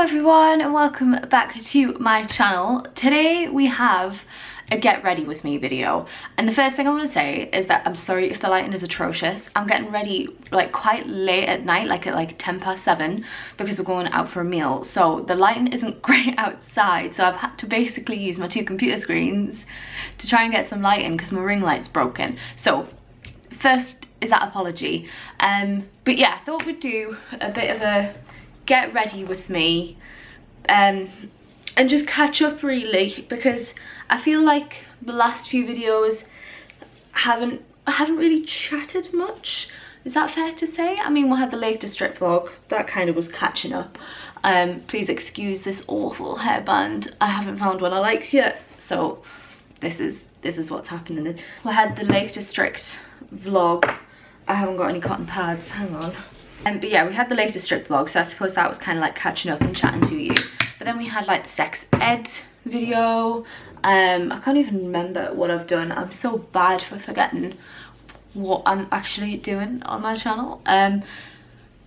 everyone and welcome back to my channel. Today we have a get ready with me video, and the first thing I want to say is that I'm sorry if the lighting is atrocious. I'm getting ready like quite late at night, like at like 7:10, because we're going out for a meal, so the lighting isn't great outside, so I've had to basically use my two computer screens to try and get some lighting because my ring light's broken. So first is that apology, but yeah, I thought we'd do a bit of a get ready with me and just catch up really, because I feel like the last few videos I haven't really chatted much. Is that fair to say? I mean, we had the latest strip vlog that kind of was catching up. Please excuse this awful hairband. I haven't found one I liked yet, so this is what's happening. We had the latest strict vlog. I haven't got any cotton pads, hang on. But yeah, we had the latest strip vlog, so I suppose that was kind of like catching up and chatting to you. But then we had like the sex ed video. I can't even remember what I've done. I'm so bad for forgetting what I'm actually doing on my channel.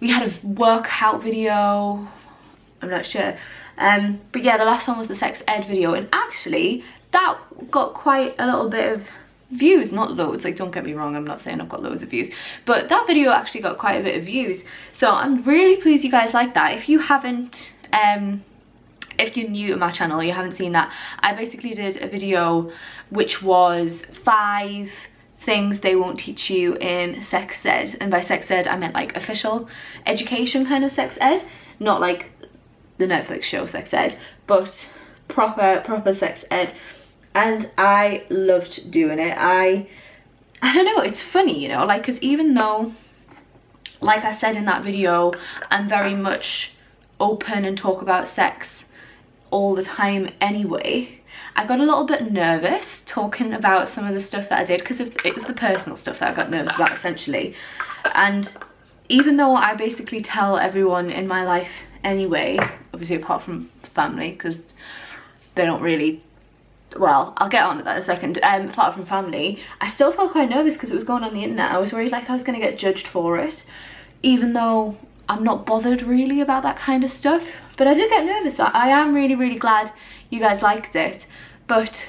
We had a workout video, I'm not sure. But yeah, the last one was the sex ed video, and actually that got quite a little bit of views. Not loads, like don't get me wrong, I'm not saying I've got loads of views, but that video actually got quite a bit of views, so I'm really pleased you guys like that. If you haven't, if you're new to my channel, you haven't seen that, I basically did a video which was 5 things they won't teach you in sex ed, and by sex ed I meant like official education kind of sex ed, not like the Netflix show sex ed, but proper sex ed. And I loved doing it. I don't know, it's funny, you know, like, because even though, like I said in that video, I'm very much open and talk about sex all the time anyway, I got a little bit nervous talking about some of the stuff that I did, because it was the personal stuff that I got nervous about essentially. And even though I basically tell everyone in my life anyway, obviously apart from family, because they don't really, well, I'll get on to that in a second, apart from family, I still felt quite nervous because it was going on the internet. I was worried like I was going to get judged for it, even though I'm not bothered really about that kind of stuff. But I did get nervous. I am really glad you guys liked it. But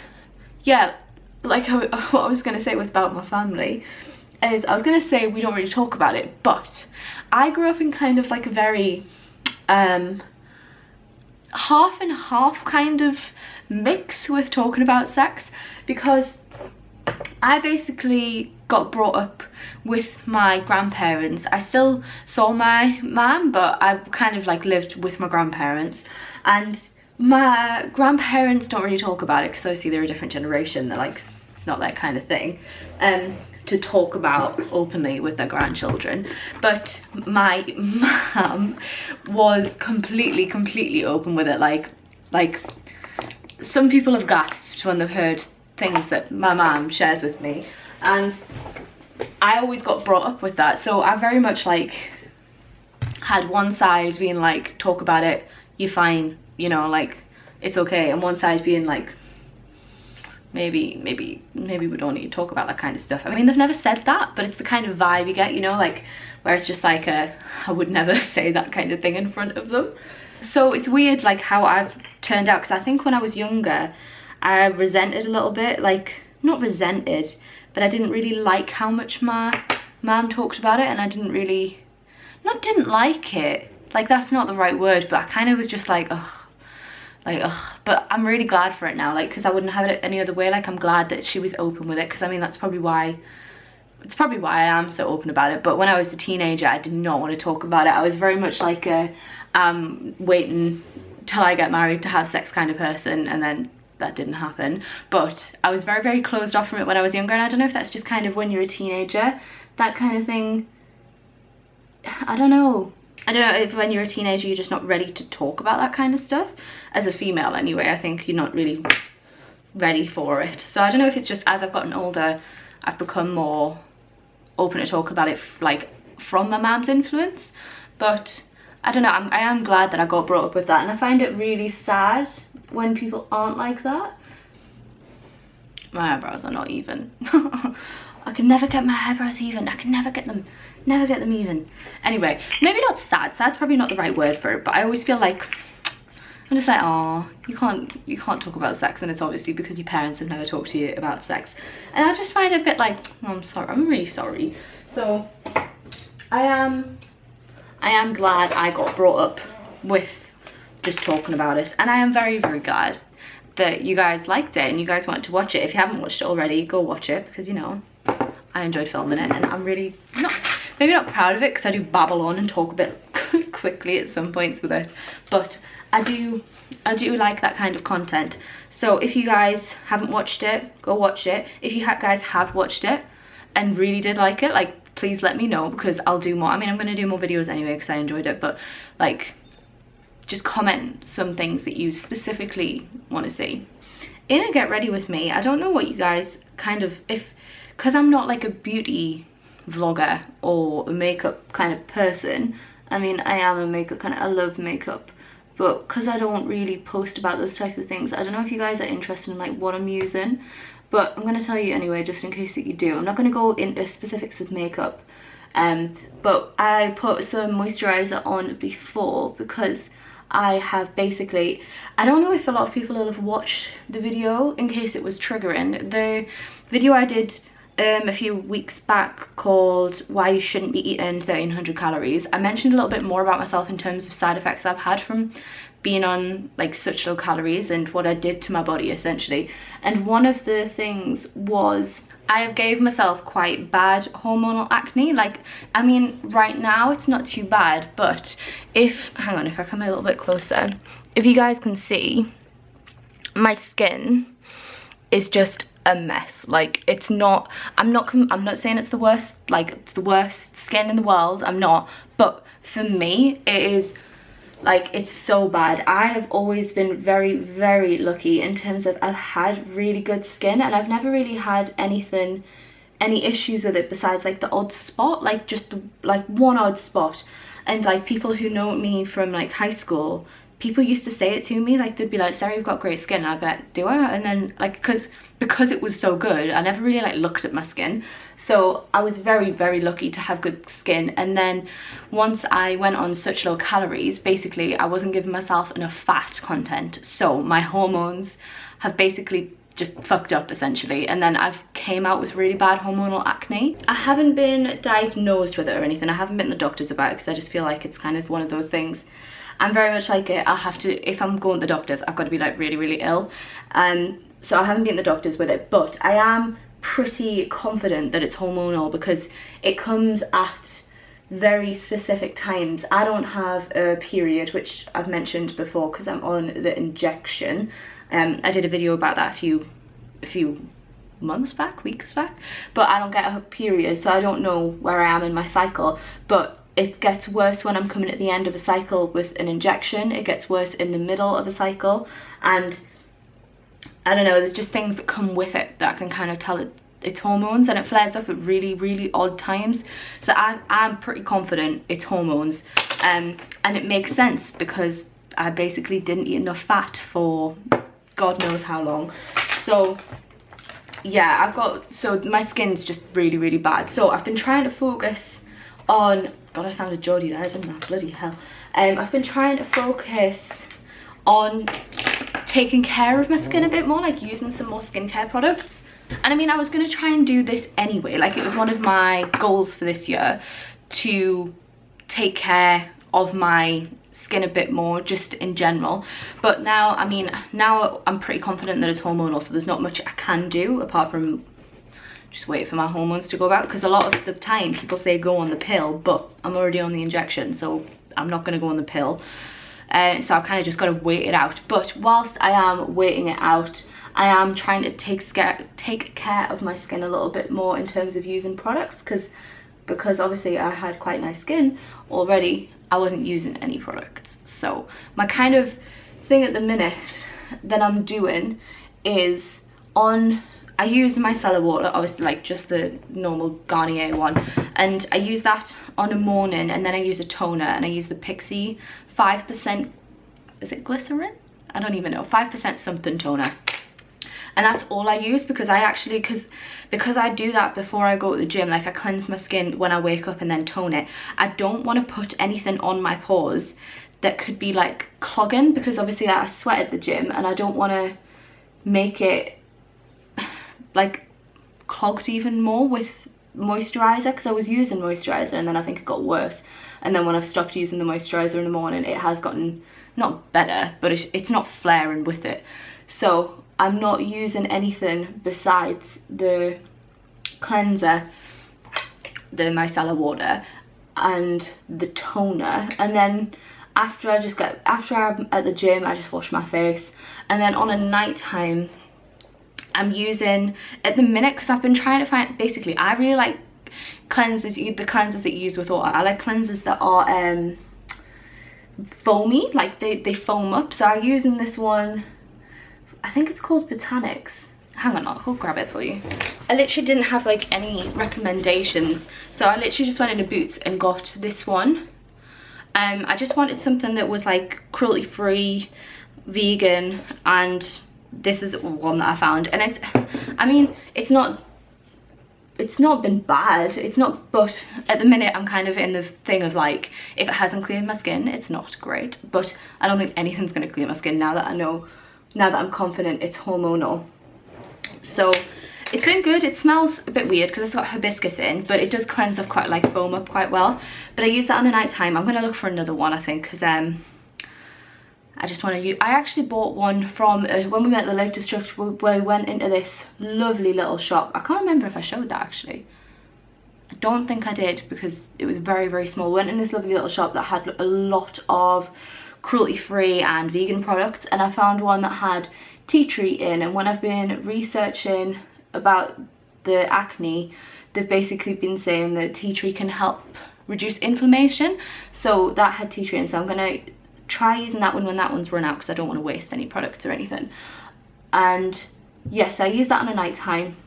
yeah, like what I was going to say about my family is, I was going to say we don't really talk about it, but I grew up in kind of like a very half and half kind of mix with talking about sex, because I basically got brought up with my grandparents. I still saw my mum, but I kind of like lived with my grandparents, and my grandparents don't really talk about it because obviously they're a different generation. They're like, it's not that kind of thing to talk about openly with their grandchildren. But my mum was completely open with it. Like some people have gasped when they've heard things that my mum shares with me, and I always got brought up with that. So I very much like had one side being like, talk about it, you're fine, you know, like it's okay, and one side being like, maybe we don't need to talk about that kind of stuff. I mean, they've never said that, but it's the kind of vibe you get, you know, like where it's just like I would never say that kind of thing in front of them. So it's weird like how I've turned out, because I think when I was younger I resented a little bit, like not resented, but I didn't really like how much my mum talked about it, and I didn't really, not didn't like it, like that's not the right word, but I kind of was just like ugh. But I'm really glad for it now, like, because I wouldn't have it any other way. Like, I'm glad that she was open with it, because I mean that's probably why, it's probably why I am so open about it. But when I was a teenager I did not want to talk about it. I was very much like a waiting till I get married to have sex kind of person, and then that didn't happen. But I was very closed off from it when I was younger, and I don't know if that's just kind of when you're a teenager, that kind of thing. I don't know if when you're a teenager you're just not ready to talk about that kind of stuff. As a female anyway, I think you're not really ready for it. So I don't know if it's just as I've gotten older I've become more open to talk about it, like from my mum's influence. But I don't know, I am glad that I got brought up with that, and I find it really sad when people aren't like that. My eyebrows are not even. I can never get my eyebrows even. I can never get them even. Anyway, maybe not sad. Sad's probably not the right word for it, but I always feel like I'm just like, oh, you can't talk about sex, and it's obviously because your parents have never talked to you about sex. And I just find it a bit like, oh, I'm sorry, I'm really sorry. So I am glad I got brought up with just talking about it, and I am very, very glad that you guys liked it and you guys wanted to watch it. If you haven't watched it already, go watch it, because, you know, I enjoyed filming it, and I'm really maybe not proud of it because I do babble on and talk a bit quickly at some points with it, but I do like that kind of content. So if you guys haven't watched it, go watch it. If you guys have watched it and really did like it, like, please let me know, because I'll do more. I mean, I'm going to do more videos anyway because I enjoyed it, but like, just comment some things that you specifically want to see. In a Get Ready With Me, I don't know what you guys kind of, because I'm not like a beauty vlogger or a makeup kind of person. I mean, I am a makeup kind of, I love makeup, but because I don't really post about those type of things, I don't know if you guys are interested in like what I'm using, but I'm going to tell you anyway, just in case that you do. I'm not going to go into specifics with makeup, but I put some moisturizer on before because I have basically, I don't know if a lot of people will have watched the video in case it was triggering. The video I did a few weeks back called Why You Shouldn't Be Eating 1300 Calories, I mentioned a little bit more about myself in terms of side effects I've had from being on like such low calories and what I did to my body essentially. And one of the things was I have gave myself quite bad hormonal acne. Like, I mean, right now it's not too bad, but hang on, if I come a little bit closer, if you guys can see, my skin is just a mess. Like, it's not, I'm not saying it's the worst, like it's the worst skin in the world, I'm not, but for me it is like, it's so bad. I have always been very, very lucky in terms of I've had really good skin, and I've never really had any issues with it besides like the odd spot, like just like one odd spot. And like people who know me from like high school, people used to say it to me, like they'd be like, Sarah, you've got great skin. And I'd be like, do I? And then like, because it was so good, I never really like looked at my skin. So I was very, very lucky to have good skin. And then once I went on such low calories, basically I wasn't giving myself enough fat content, so my hormones have basically just fucked up essentially, and then I've came out with really bad hormonal acne. I haven't been diagnosed with it or anything, I haven't been to the doctors about it because I just feel like it's kind of one of those things. I'm very much like it, I'll have to, if I'm going to the doctors, I've got to be like really, really ill. So I haven't been to the doctors with it, but I am pretty confident that it's hormonal because it comes at very specific times. I don't have a period, which I've mentioned before because I'm on the injection. I did a video about that a few months back, weeks back, but I don't get a period, so I don't know where I am in my cycle. But it gets worse when I'm coming at the end of a cycle with an injection, it gets worse in the middle of a cycle, and I don't know, there's just things that come with it that I can kind of tell it's hormones, and it flares up at really, really odd times. So I'm pretty confident it's hormones, and it makes sense because I basically didn't eat enough fat for God knows how long. So yeah, so my skin's just really, really bad. So I've been trying to focus on, God, I sounded Geordie there, didn't I? Bloody hell. I've been trying to focus on taking care of my skin a bit more, like using some more skincare products. And I mean, I was going to try and do this anyway, like it was one of my goals for this year to take care of my skin a bit more just in general. But now, I mean, now I'm pretty confident that it's hormonal, so there's not much I can do apart from just wait for my hormones to go back, because a lot of the time people say go on the pill, but I'm already on the injection, so I'm not going to go on the pill. So I've kind of just got to wait it out. But whilst I am waiting it out, I am trying to take care of my skin a little bit more in terms of using products, because obviously I had quite nice skin already, I wasn't using any products. So my kind of thing at the minute that I'm doing is I use micellar water, obviously, like just the normal Garnier one, and I use that on a morning, and then I use a toner, and I use the Pixie 5%, is it glycerin? I don't even know, 5% something toner. And that's all I use, because I actually, because I do that before I go to the gym, like I cleanse my skin when I wake up and then tone it. I don't want to put anything on my pores that could be like clogging, because obviously I sweat at the gym and I don't want to make it like clogged even more with moisturizer, because I was using moisturizer and then I think it got worse, and then when I've stopped using the moisturizer in the morning it has gotten not better, but it's not flaring with it. So I'm not using anything besides the cleanser, the micellar water, and the toner, and then after I'm at the gym I just wash my face. And then on a night time I'm using, at the minute, because I've been trying to find, basically I really like cleansers, the cleansers that you use with water. I like cleansers that are foamy, like they foam up. So I'm using this one, I think it's called Botanics. Hang on, I'll grab it for you. I literally didn't have like any recommendations, so I literally just went into Boots and got this one. I just wanted something that was like cruelty free, vegan, and this is one that I found. And it's, I mean, it's not been bad, it's not, but at the minute I'm kind of in the thing of like, if it hasn't cleared my skin, it's not great. But I don't think anything's going to clear my skin now that I know, now that I'm confident it's hormonal. So it's been good. It smells a bit weird because it's got hibiscus in, but it does cleanse up quite, like foam up quite well. But I use that on a night time. I'm going to look for another one, I think, because I just want to use, I actually bought one from when we went to the Lake District, where we went into this lovely little shop. I can't remember if I showed that actually. I don't think I did, because it was very, very small. We went in this lovely little shop that had a lot of cruelty free and vegan products, and I found one that had tea tree in. And when I've been researching about the acne, they've basically been saying that tea tree can help reduce inflammation, so that had tea tree in. So I'm gonna try using that one when that one's run out, because I don't want to waste any products or anything. And yes, I use that on a night time.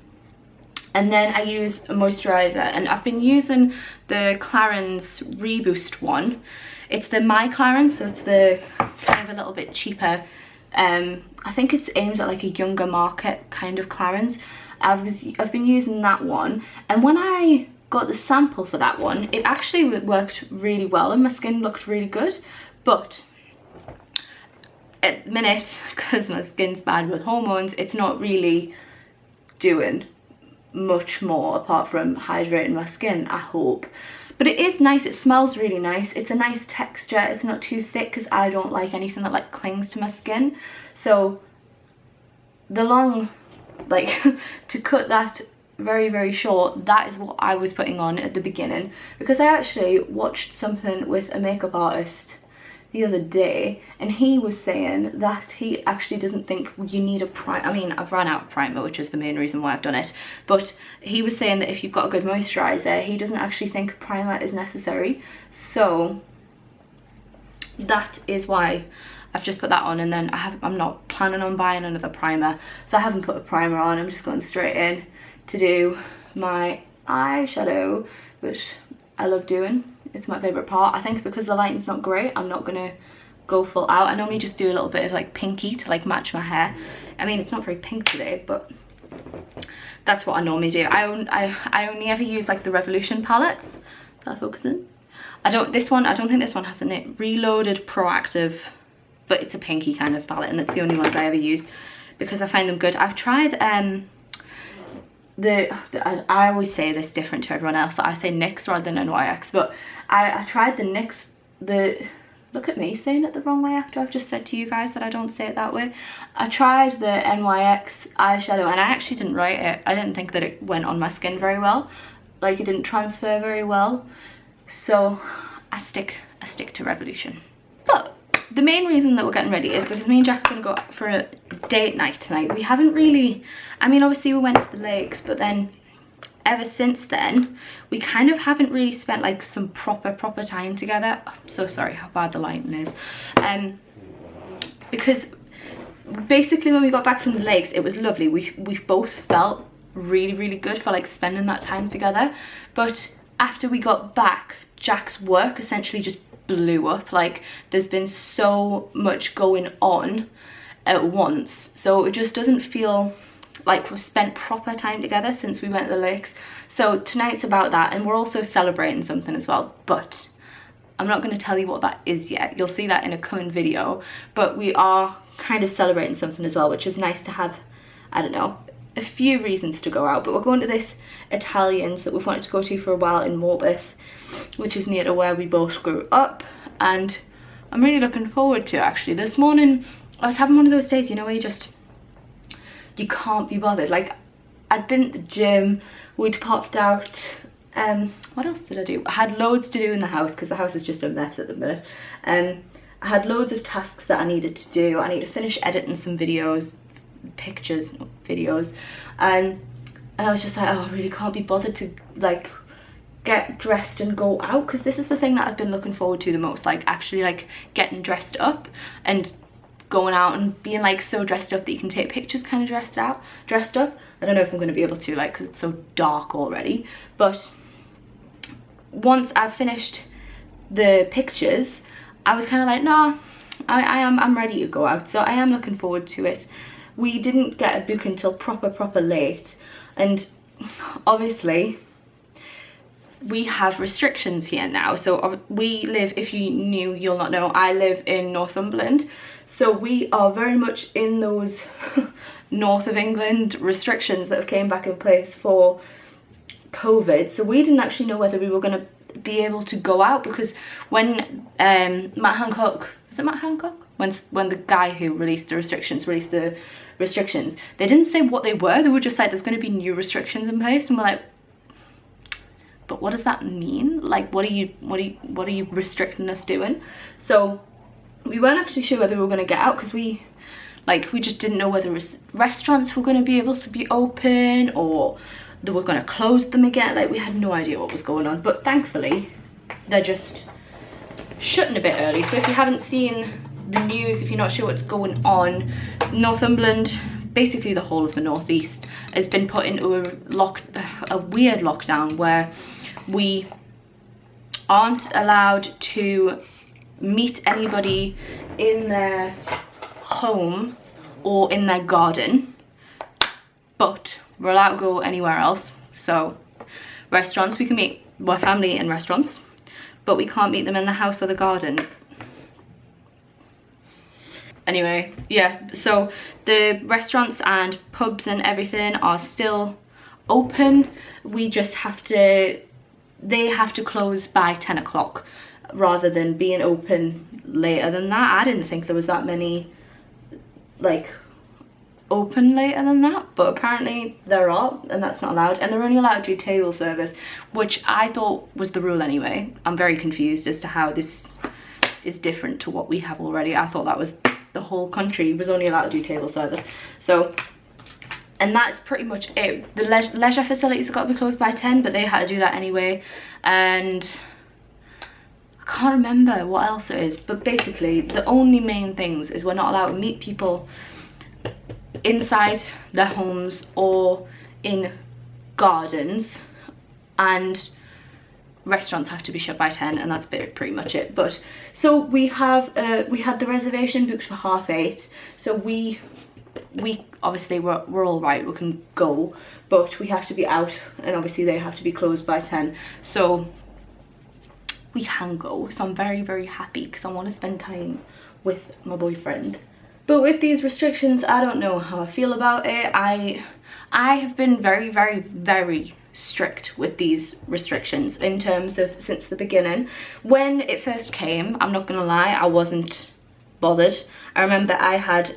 And then I use a moisturizer, and I've been using the Clarins Reboost one. It's the My Clarins, so it's the kind of a little bit cheaper. I think it's aimed at like a younger market kind of Clarins. I've been using that one, and when I got the sample for that one, it actually worked really well and my skin looked really good. But at the minute, because my skin's bad with hormones, it's not really doing much more apart from hydrating my skin, I hope. But it is nice, it smells really nice, it's a nice texture, it's not too thick, because I don't like anything that like clings to my skin. So the long, like to cut that very, very short, that is what I was putting on at the beginning, because I actually watched something with a makeup artist the other day, and he was saying that he actually doesn't think you need a primer. I mean, I've run out of primer, which is the main reason why I've done it, but he was saying that if you've got a good moisturizer, he doesn't actually think primer is necessary. So that is why I've just put that on, and then I'm not planning on buying another primer, so I haven't put a primer on. I'm just going straight in to do my eyeshadow, which I love doing. It's my favourite part. I think because the lighting's not great, I'm not gonna go full out. I normally just do a little bit of like pinky to like match my hair. I mean, it's not very pink today, but that's what I normally do. I only ever use like the Revolution palettes. Is that focusing? I don't think this one has a Reloaded Proactive, but it's a pinky kind of palette, and that's the only ones I ever use because I find them good. I've tried I always say this different to everyone else, I say NYX rather than NYX, but I tried the NYX, look at me saying it the wrong way after I've just said to you guys that I don't say it that way. I tried the NYX eyeshadow, and I actually didn't rate it. I didn't think that it went on my skin very well, like it didn't transfer very well, so I stick to Revolution. But the main reason that we're getting ready is because me and Jack are going to go out for a date night tonight. We haven't really, I mean, obviously we went to the lakes, but then ever since then we kind of haven't really spent like some proper time together. I'm so sorry how bad the lighting is, because basically when we got back from the lakes, it was lovely. We both felt really good for like spending that time together, but after we got back, Jack's work essentially just blew up. Like there's been so much going on at once, so it just doesn't feel like we've spent proper time together since we went to the lakes. So tonight's about that, and we're also celebrating something as well, but I'm not going to tell you what that is yet. You'll see that in a coming video, but we are kind of celebrating something as well, which is nice to have, I don't know, a few reasons to go out. But we're going to this Italian's that we've wanted to go to for a while in Morpeth, which is near to where we both grew up, and I'm really looking forward to it. Actually, this morning I was having one of those days, you know, where you can't be bothered. Like, I'd been at the gym, we'd popped out, what else did I do? I had loads to do in the house because the house is just a mess at the minute. I had loads of tasks that I needed to do. I need to finish editing some videos, pictures, not videos, and I was just like, oh, I really can't be bothered to like get dressed and go out, because this is the thing that I've been looking forward to the most, like actually like getting dressed up and going out and being like so dressed up that you can take pictures kind of dressed up. I don't know if I'm going to be able to, like, because it's so dark already, but once I've finished the pictures, I was kind of like, nah, I'm ready to go out. So I am looking forward to it. We didn't get a book until proper late, and obviously we have restrictions here now. So we live, if you knew, you'll not know, I live in Northumberland, so we are very much in those north of England restrictions that have came back in place for COVID. So we didn't actually know whether we were going to be able to go out, because when Matt Hancock, was it Matt Hancock? When the guy who released the restrictions, they didn't say what they were. They were just like, there's going to be new restrictions in place, and we're like, but what does that mean? Like, what are you restricting us doing? So we weren't actually sure whether we were going to get out, because we just didn't know whether restaurants were going to be able to be open or they were going to close them again. Like, we had no idea what was going on, but thankfully they're just shutting a bit early. So if you haven't seen the news, if you're not sure what's going on, Northumberland, basically the whole of the northeast, has been put into a weird lockdown where we aren't allowed to meet anybody in their home or in their garden, but we're allowed to go anywhere else. So restaurants, we can meet our family in restaurants, but we can't meet them in the house or the garden. Anyway, yeah, so the restaurants and pubs and everything are still open. We just have to, they have to close by 10 o'clock rather than being open later than that. I didn't think there was that many like open later than that, but apparently there are, and that's not allowed. And they're only allowed to do table service, which I thought was the rule anyway. I'm very confused as to how this is different to what we have already. I thought that was the whole country was only allowed to do table service. So, and that's pretty much it. The leisure facilities have got to be closed by 10, but they had to do that anyway. And I can't remember what else it is, but basically the only main things is we're not allowed to meet people inside their homes or in gardens, and restaurants have to be shut by 10, and that's pretty much it. But so we had the reservation booked for 8:30, so we obviously we're all right, we can go, but we have to be out, and obviously they have to be closed by 10, so we can go. So I'm very happy because I want to spend time with my boyfriend. But with these restrictions, I don't know how I feel about it. I have been very strict with these restrictions in terms of since the beginning. When it first came, I'm not gonna lie, I wasn't bothered. I remember I had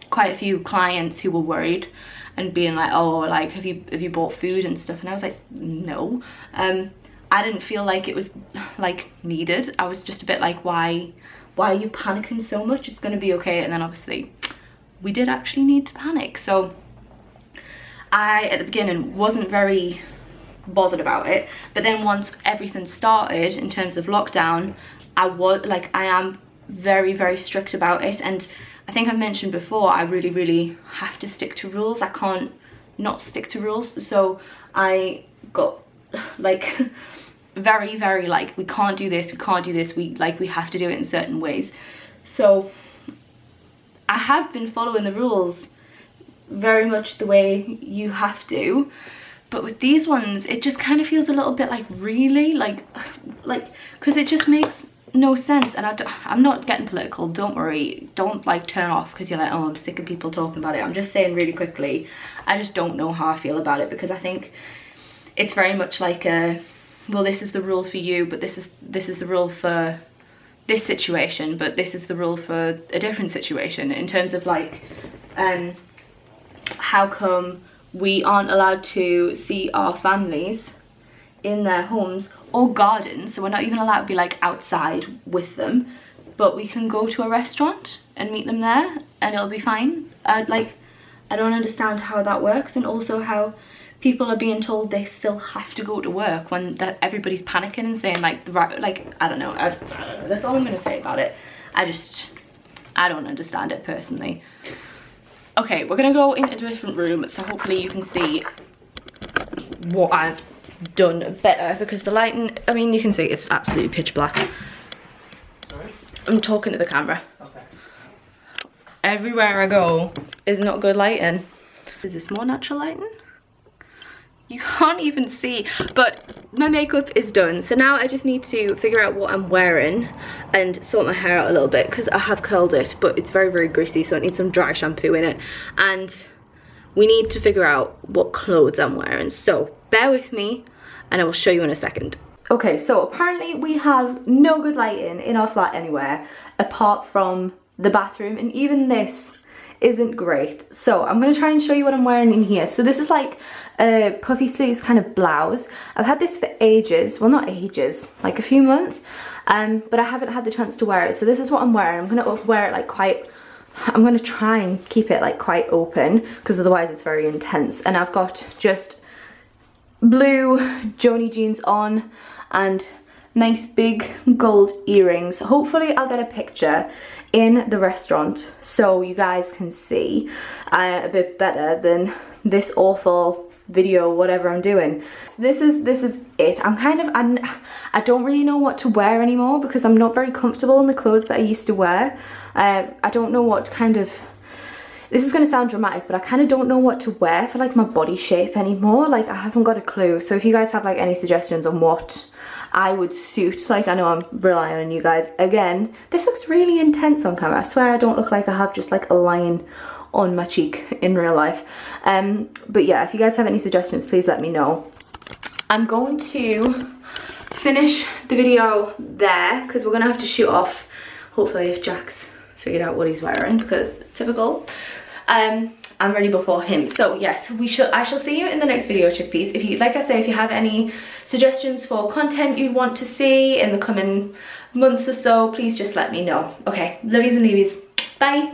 quite a few clients who were worried and being like, oh, like have you bought food and stuff, and I was like, no. I didn't feel like it was like needed. I was just a bit like, why are you panicking so much? It's gonna be okay. And then obviously we did actually need to panic. So I, at the beginning, wasn't very bothered about it, but then once everything started in terms of lockdown, I am very strict about it. And I think I've mentioned before, I really have to stick to rules. I can't not stick to rules. So I got like very like, we can't do this, we have to do it in certain ways. So I have been following the rules very much the way you have to, but with these ones it just kind of feels a little bit like, really, like because it just makes no sense. And I'm not getting political, don't worry, don't like turn off because you're like, oh, I'm sick of people talking about it. I'm just saying really quickly, I just don't know how I feel about it, because I think it's very much like a, well, this is the rule for you, but this is the rule for this situation, but this is the rule for a different situation, in terms of like, how come we aren't allowed to see our families in their homes or gardens, so we're not even allowed to be like outside with them, but we can go to a restaurant and meet them there and it'll be fine. I don't understand how that works, and also how people are being told they still have to go to work when everybody's panicking and saying like, I don't know, that's all I'm gonna say about it. I don't understand it personally. Okay, we're gonna go into a different room, so hopefully you can see what I've done better, because the lighting, I mean, you can see it's absolutely pitch black. Sorry? I'm talking to the camera. Okay. Everywhere I go is not good lighting. Is this more natural lighting? You can't even see, but my makeup is done, so now I just need to figure out what I'm wearing and sort my hair out a little bit, because I have curled it, but it's very, very greasy, so I need some dry shampoo in it, and we need to figure out what clothes I'm wearing, so bear with me and I will show you in a second. Okay, so apparently we have no good lighting in our flat anywhere apart from the bathroom, and even this isn't great. So I'm gonna try and show you what I'm wearing in here. So this is like a puffy sleeves kind of blouse. I've had this for ages, well, not ages, like a few months, but I haven't had the chance to wear it. So this is what I'm wearing. I'm gonna wear it like I'm gonna try and keep it like quite open, because otherwise it's very intense. And I've got just blue Joni jeans on and nice big gold earrings. Hopefully I'll get a picture in the restaurant so you guys can see a bit better than this awful video, whatever I'm doing. This is it. I don't really know what to wear anymore, because I'm not very comfortable in the clothes that I used to wear. I don't know what kind of, this is going to sound dramatic, but I kind of don't know what to wear for like my body shape anymore. Like, I haven't got a clue. So if you guys have like any suggestions on what I would suit, like, I know I'm relying on you guys again. This looks really intense on camera. I swear I don't look like I have just like a line on my cheek in real life. But yeah, if you guys have any suggestions, please let me know. I'm going to finish the video there, because we're gonna have to shoot off, hopefully, if Jack's figured out what he's wearing, because typical. I'm ready before him. So yes, I shall see you in the next video, chickpeas. If you, like I say, if you have any suggestions for content you want to see in the coming months or so, please just let me know. Okay, lovies and leavies, bye.